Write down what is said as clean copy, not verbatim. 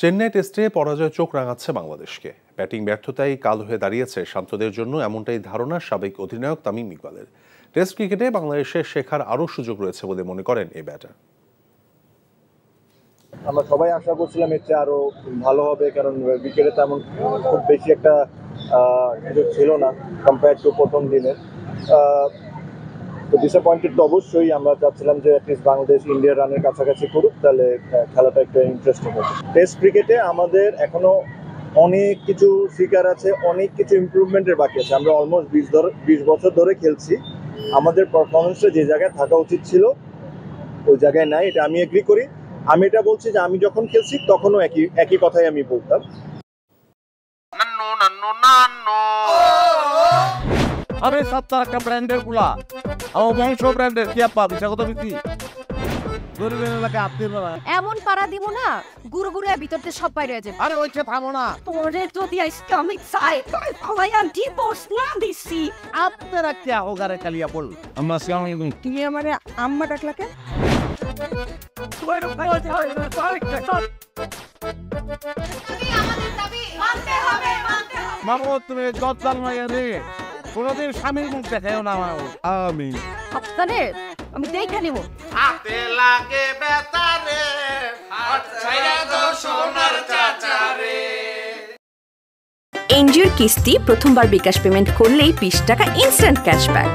চেন্নাই টেস্টে পরাজয় চোখ রাঙাচ্ছে বাংলাদেশকে। ব্যাটিং ব্যর্থতায় কাল হয়ে দাঁড়িয়েছে শান্তদের জন্য, এমনটাই ধারণা সাবেক অধিনায়ক তামিম ইকবালের। টেস্ট ক্রিকেটে বাংলাদেশের শেখার আরও সুযোগ রয়েছে বলে মনে করেন এই ব্যাটার। আমরা সবাই আশা করছিলাম এর চেয়ে আরো ভালো হবে, কারণ উইকেটে তেমন খুব বেশি একটা কিছু ছিল না কম্পেয়ার টু প্রথম দিনের। তো ডিসঅ্যাপয়েন্টেড তো অবশ্যই। আমরা চাচ্ছিলাম যে অ্যাটলিস্ট বাংলাদেশ ইন্ডিয়ার রানের কাছাকাছি করুক, তাহলে খেলাটা একটু ইন্টারেস্টিং হবে। টেস্ট ক্রিকেটে আমাদের এখনো অনেক কিছু শিকার আছে, অনেক কিছু ইমপ্রুভমেন্টের বাকি আছে। আমরা অলমোস্ট 20 বছর ধরে খেলছি, আমাদের পারফরমেন্সটা যে জায়গায় থাকা উচিত ছিল ওই জায়গায় নাই, এটা আমি এগ্রি করি। আমি এটা বলছি যে আমি যখন খেলছি তখনও একই কথাই আমি বলতাম। আরে সপ্তাহ একটা ব্র্যান্ডের গুলা আমার বংশ ব্র্যান্ডের কি আপা বিষয় কত বেশি গরিবের এলাকায় আপনি এমন পাড়া দিব না গুরু গুরু ভিতরতে সব বাইরে হয়ে যাবে। আরে ওইটা থামো না, তোরে যদি ইসলামিক সাইড সবাই আমি ডিভোর্স না দিছি আপনারা কি হোগারে কালিয়া পড়ল। আমরা সিয়ামি তুমি আমারে আম্মা ডাকলাকে মামু তুমি গদ্দাল মাইয়া রে কোনোদিন স্বামীর মুখ দেখাও না আমার। আমি আপনারে আমি দেখে নিব। হাতে লাগে বেতারে হাত ছাইরা দাও সোনার চাচারে। এনজিওর কিস্তি প্রথমবার বিকাশ পেমেন্ট করলেই 20 টাকা ইনস্ট্যান্ট ক্যাশব্যাক।